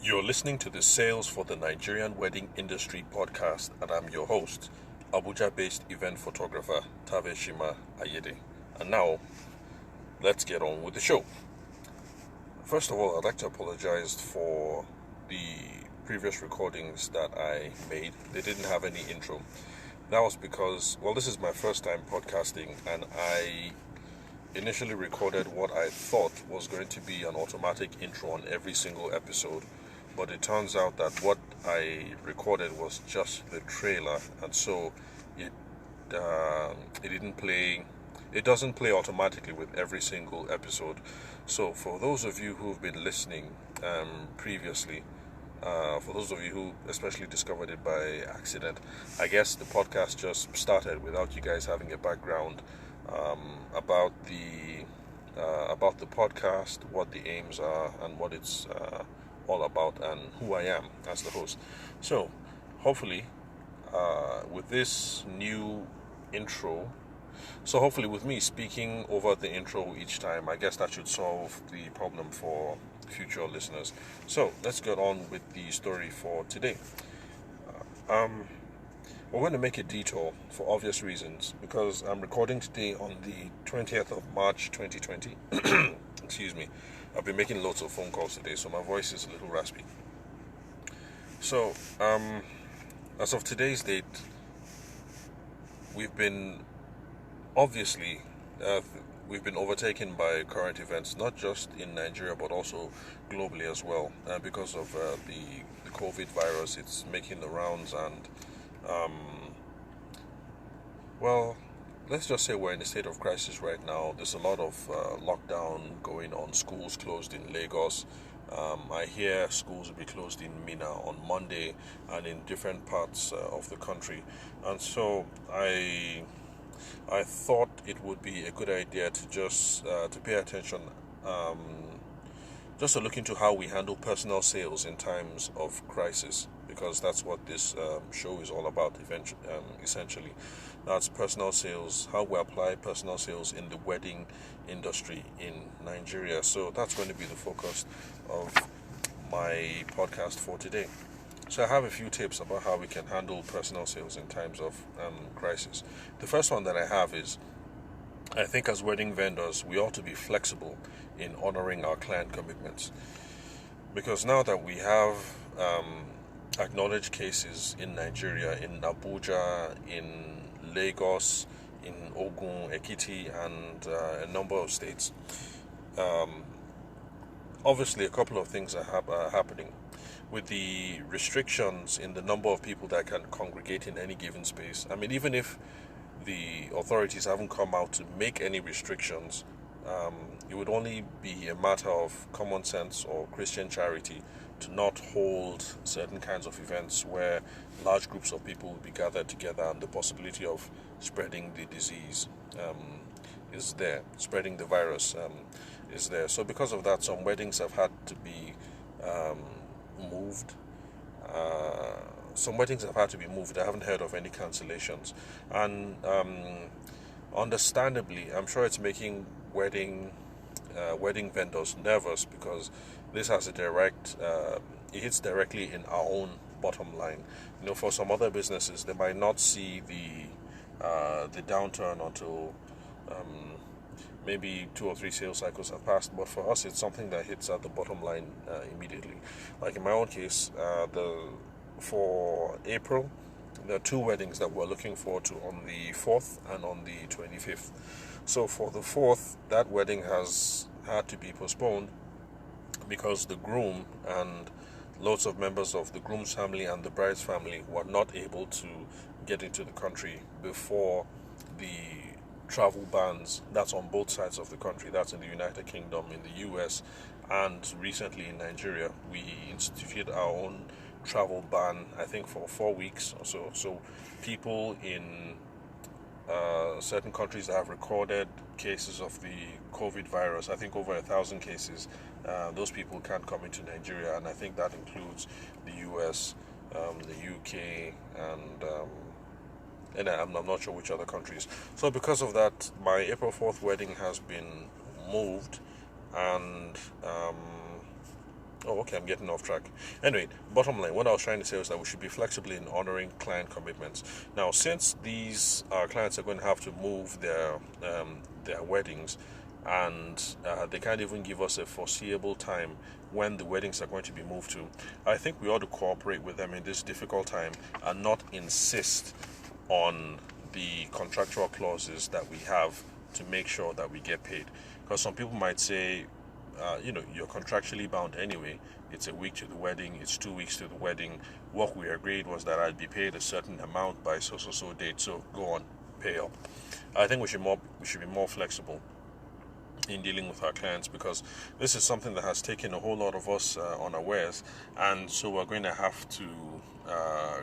You're listening to the Sales for the Nigerian Wedding Industry podcast, and I'm your host, Abuja-based event photographer Taveshima Ayede. And now, let's get on with the show. First of all, I'd like to apologize for the previous recordings that I made. They didn't have any intro. That was because, this is my first time podcasting, and I initially recorded what I thought was going to be an automatic intro on every single episode. But it turns out that what I recorded was just the trailer, and so it didn't play. It doesn't play automatically with every single episode. So for those of you who've been listening previously, for those of you who especially discovered it by accident, I guess the podcast just started without you guys having a background about the podcast, what the aims are, and what it's all about, and who I am as the host. So hopefully with this new intro, hopefully with me speaking over the intro each time, I guess that should solve the problem for future listeners. So let's get on with the story for today. We're going to make a detour for obvious reasons, because I'm recording today on the 20th of March 2020. Excuse me. I've been making lots of phone calls today, so my voice is a little raspy. So, as of today's date, we've been overtaken by current events, not just in Nigeria, but also globally as well, because of the COVID virus. It's making the rounds, and let's just say we're in a state of crisis right now. There's a lot of lockdown going on. Schools closed in Lagos. I hear schools will be closed in Minna on Monday, and in different parts of the country. And so I thought it would be a good idea to just to pay attention, just to look into how we handle personal sales in times of crisis, because that's what this show is all about. Essentially, that's personal sales, how we apply personal sales in the wedding industry in Nigeria. So that's going to be the focus of my podcast for today. So I have a few tips about how we can handle personal sales in times of crisis. The first one that I have is, I think as wedding vendors, we ought to be flexible in honoring our client commitments. Because now that we have acknowledged cases in Nigeria, in Abuja, in Lagos, in Ogun, Ekiti, and a number of states, obviously a couple of things are happening. With the restrictions in the number of people that can congregate in any given space, I mean, even if the authorities haven't come out to make any restrictions, it would only be a matter of common sense or Christian charity to not hold certain kinds of events where large groups of people will be gathered together, and the possibility of spreading the disease is there, spreading the virus is there. So because of that, some weddings have had to be moved. I haven't heard of any cancellations, and understandably, I'm sure it's making wedding vendors nervous, because this has it hits directly in our own bottom line. For some other businesses, they might not see the downturn until maybe 2 or 3 sales cycles have passed, but for us, it's something that hits at the bottom line immediately. Like in my own case, for April, there are 2 weddings that we're looking forward to, on the 4th and on the 25th. So for the 4th, that wedding has had to be postponed because the groom and lots of members of the groom's family and the bride's family were not able to get into the country before the travel bans. That's on both sides of the country. That's in the United Kingdom, in the US, and recently in Nigeria. We instituted our own travel ban, I think, for 4 weeks or so. So people in certain countries that have recorded cases of the COVID virus, I think over 1,000 cases, those people can't come into Nigeria, and I think that includes the US, the UK, and I'm not sure which other countries. So because of that, my April 4th wedding has been moved, and Oh, okay, I'm getting off track. Anyway, bottom line, what I was trying to say was that we should be flexible in honoring client commitments. Now, since these clients are going to have to move their weddings, and they can't even give us a foreseeable time when the weddings are going to be moved to, I think we ought to cooperate with them in this difficult time and not insist on the contractual clauses that we have to make sure that we get paid. Because some people might say, you're contractually bound anyway. It's a week to the wedding, it's 2 weeks to the wedding. What we agreed was that I'd be paid a certain amount by so date, so go on, pay up. I think we should be more flexible in dealing with our clients, because this is something that has taken a whole lot of us unawares, and so we're going to have to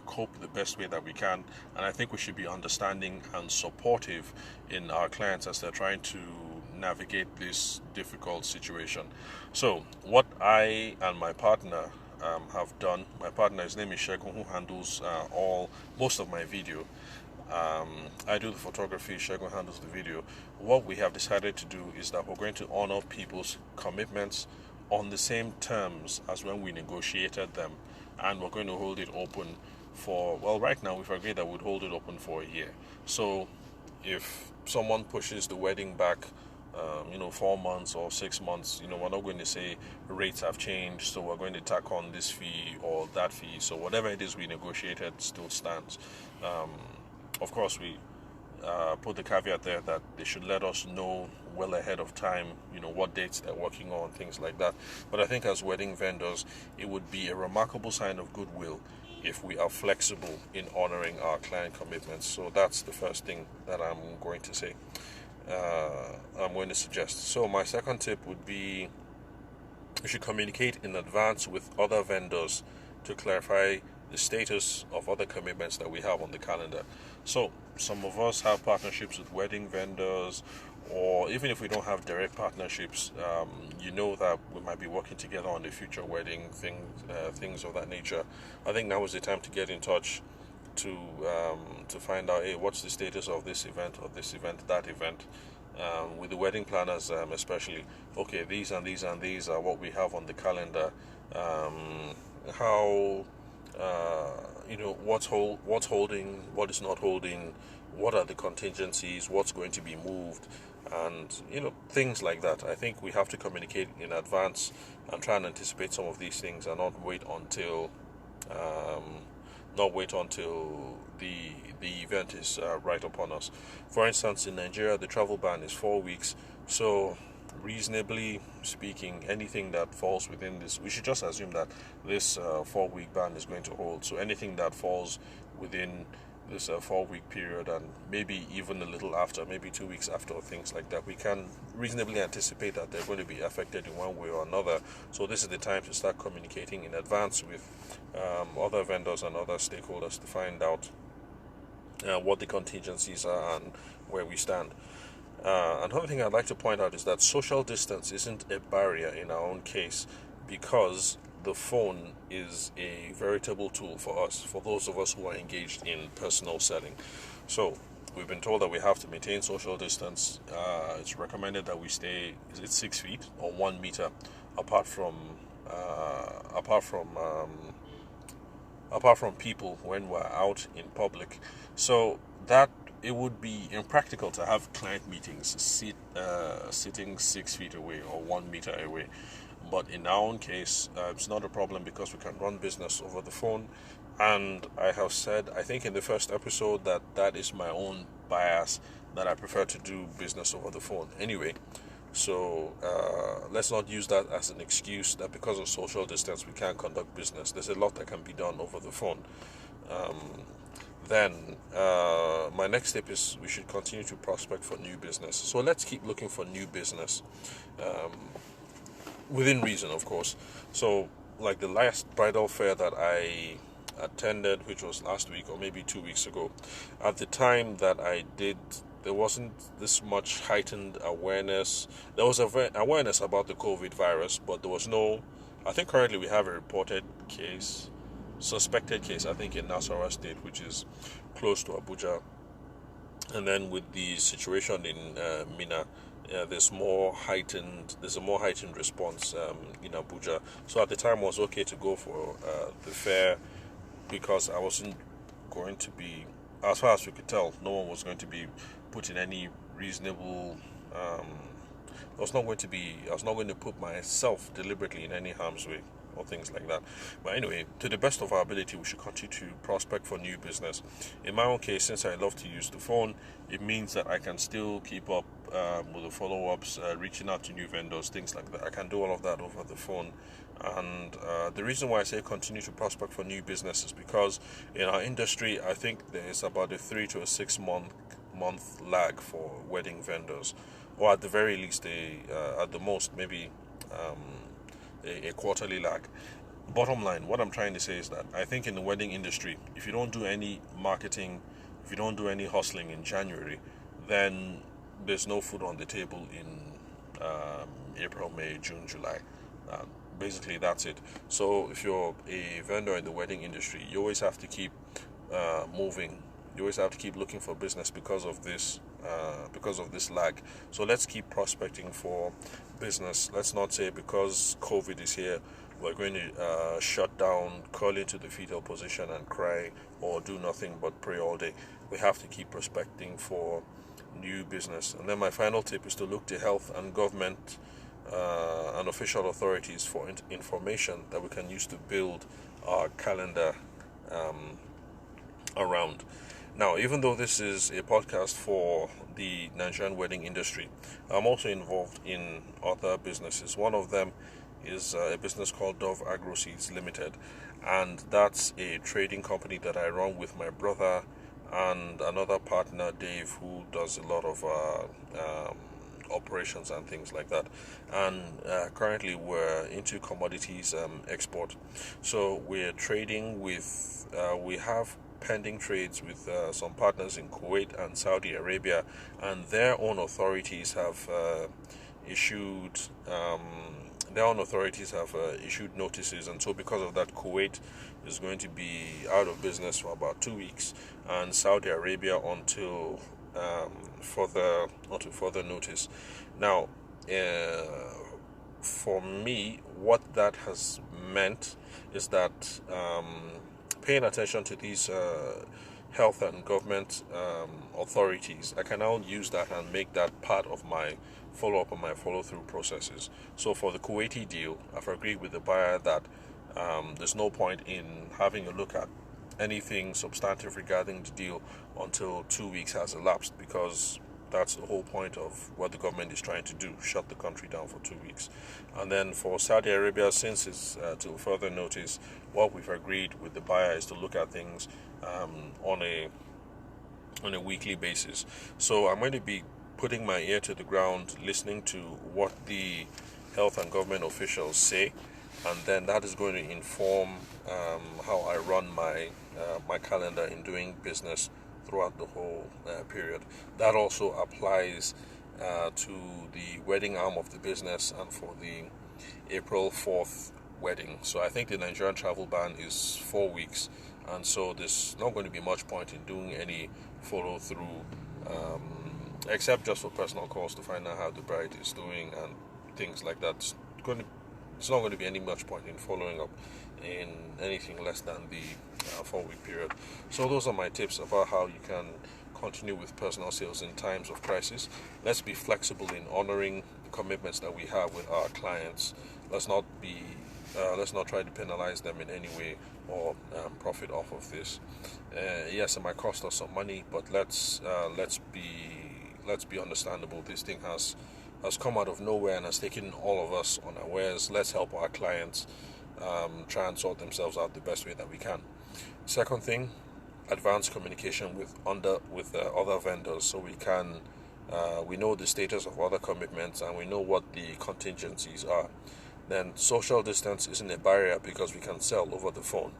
cope the best way that we can. And I think we should be understanding and supportive in our clients as they're trying to navigate this difficult situation. So what I and my partner have done, my partner, his name is Shegun, who handles most of my video. I do the photography, Shegun handles the video. What we have decided to do is that we're going to honor people's commitments on the same terms as when we negotiated them, and we're going to hold it open for, well, right now we've agreed that we'd hold it open for a year. So if someone pushes the wedding back 4 months or 6 months, we're not going to say rates have changed, so we're going to tack on this fee or that fee. So whatever it is we negotiated still stands. Of course, we put the caveat there that they should let us know well ahead of time, what dates they're working on, things like that. But I think as wedding vendors, it would be a remarkable sign of goodwill if we are flexible in honoring our client commitments. So that's the first thing that I'm going to say. I'm going to suggest. So my second tip would be we should communicate in advance with other vendors to clarify the status of other commitments that we have on the calendar. So some of us have partnerships with wedding vendors, or even if we don't have direct partnerships, that we might be working together on the future wedding things of that nature. I think now is the time to get in touch to find out, hey, what's the status of this event or this event, that event, with the wedding planners especially. Okay, these and these and these are what we have on the calendar. How what's holding, what is not holding, what are the contingencies, what's going to be moved, and things like that. I think we have to communicate in advance and try and anticipate some of these things, and not wait until the event is right upon us. For instance, in Nigeria, the travel ban is 4 weeks. So, reasonably speaking, anything that falls within this, we should just assume that this 4-week ban is going to hold. So, anything that falls within this 4-week period, and maybe even a little after, maybe 2 weeks after, or things like that, we can reasonably anticipate that they're going to be affected in one way or another. So this is the time to start communicating in advance with other vendors and other stakeholders to find out what the contingencies are and where we stand. Another thing I'd like to point out is that social distance isn't a barrier in our own case, because the phone is a veritable tool for us, for those of us who are engaged in personal selling. So we've been told that we have to maintain social distance. It's recommended that we stay, is it 6 feet or 1 meter apart from people when we're out in public. So that it would be impractical to have client meetings sitting 6 feet away or 1 meter away. But in our own case, it's not a problem, because we can run business over the phone. And I have said, I think in the first episode, that is my own bias, that I prefer to do business over the phone anyway. So let's not use that as an excuse that because of social distance we can't conduct business. There's a lot that can be done over the phone. Then my next tip is we should continue to prospect for new business. So let's keep looking for new business, within reason, of course. So like the last bridal fair that I attended, which was last week or maybe 2 weeks ago, at the time that I did, there wasn't this much heightened awareness. There was awareness about the COVID virus, but there was no, I think currently we have a reported case, suspected case, I think in Nasarawa State, which is close to Abuja. And then with the situation in Mina, there's a more heightened response in Abuja. So at the time, it was okay to go for the fair because I wasn't going to be, as far as we could tell, no one was going to be put in any reasonable. I was not going to put myself deliberately in any harm's way or things like that. But anyway, to the best of our ability, we should continue to prospect for new business. In my own case, since I love to use the phone, it means that I can still keep up with the follow-ups, reaching out to new vendors, things like that. I can do all of that over the phone. And the reason why I say continue to prospect for new business is because in our industry, I think there is about a 3 to a 6 month lag for wedding vendors, or at the very least, at the most, maybe um, a quarterly lag. Bottom line, what I'm trying to say is that I think in the wedding industry, if you don't do any marketing, if you don't do any hustling in January, then there's no food on the table in April, May, June, July. Uh, Basically, that's it. So if you're a vendor in the wedding industry, you always have to keep moving. You always have to keep looking for business because of this lag. So let's keep prospecting for business. Let's not say because COVID is here, we're going to shut down, curl into the fetal position and cry or do nothing but pray all day. We have to keep prospecting for new business. And then my final tip is to look to health and government and official authorities for information that we can use to build our calendar um, around. Now, even though this is a podcast for the Nigerian wedding industry, I'm also involved in other businesses. One of them is a business called Dove Agro Seeds Limited, and that's a trading company that I run with my brother and another partner, Dave, who does a lot of operations and things like that. And currently, we're into commodities export. So we're trading with, we have pending trades with some partners in Kuwait and Saudi Arabia, and their own authorities have issued issued notices, and so because of that, Kuwait is going to be out of business for about 2 weeks, and Saudi Arabia until further notice. Now, for me, what that has meant is that paying attention to these health and government authorities, I can now use that and make that part of my follow-up and my follow-through processes. So for the Kuwaiti deal, I've agreed with the buyer that there's no point in having a look at anything substantive regarding the deal until 2 weeks has elapsed, because that's the whole point of what the government is trying to do, shut the country down for 2 weeks. And then for Saudi Arabia, since it's till further notice, what we've agreed with the buyer is to look at things on a weekly basis. So I'm going to be putting my ear to the ground, listening to what the health and government officials say, and then that is going to inform how I run my calendar in doing business throughout the whole period. That also applies to the wedding arm of the business and for the April 4th wedding. So I think the Nigerian travel ban is 4 weeks, and so there's not going to be much point in doing any follow through, except just for personal calls to find out how the bride is doing and things like that. It's not going to be any much point in following up in anything less than the 4 week period. So those are my tips about how you can continue with personal sales in times of crisis. Let's be flexible in honoring the commitments that we have with our clients. Let's not try to penalize them in any way or profit off of this. Yes, it might cost us some money, but let's be understandable. This thing has come out of nowhere and has taken all of us unawares. Let's help our clients try and sort themselves out the best way that we can. Second thing, advanced communication with other vendors, so we know the status of other commitments and we know what the contingencies are. Then social distance isn't a barrier because we can sell over the phone.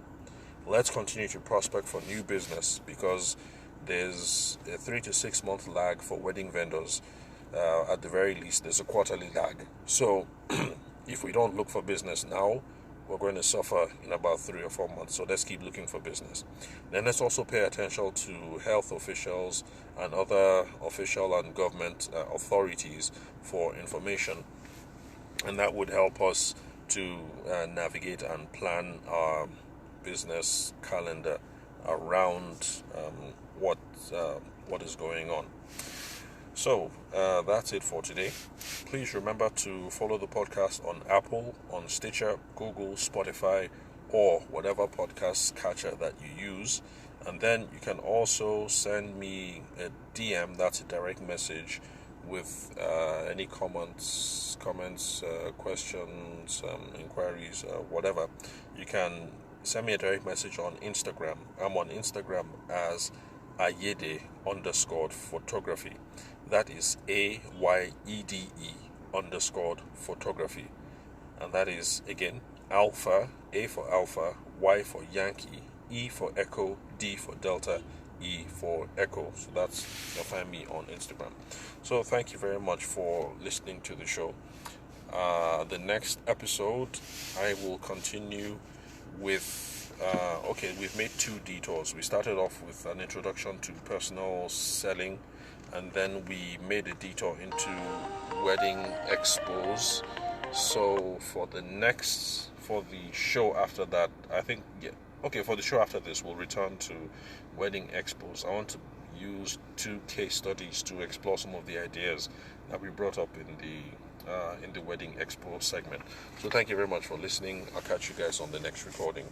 Let's continue to prospect for new business because there's a 3 to 6 month lag for wedding vendors. At the very least, there's a quarterly lag. So if we don't look for business now, we're going to suffer in about 3 or 4 months. So let's keep looking for business. Then let's also pay attention to health officials and other official and government authorities for information, and that would help us to navigate and plan our business calendar around what is going on. So that's it for today. Please remember to follow the podcast on Apple, on Stitcher, Google, Spotify, or whatever podcast catcher that you use. And then you can also send me a DM, that's a direct message, with any comments, questions, inquiries, whatever. You can send me a direct message on Instagram. I'm on Instagram as Ayede_photography. That is AYEDE_photography. And that is, again, Alpha, A for Alpha, Y for Yankee, E for Echo, D for Delta, E for Echo. So you'll find me on Instagram. So thank you very much for listening to the show. The next episode, I will continue with we've made 2 detours. We started off with an introduction to personal selling, and then we made a detour into wedding expos. So for the show after that, for the show after this, we'll return to wedding expos. I want to use 2 case studies to explore some of the ideas that we brought up in the wedding expo segment. So thank you very much for listening. I'll catch you guys on the next recording.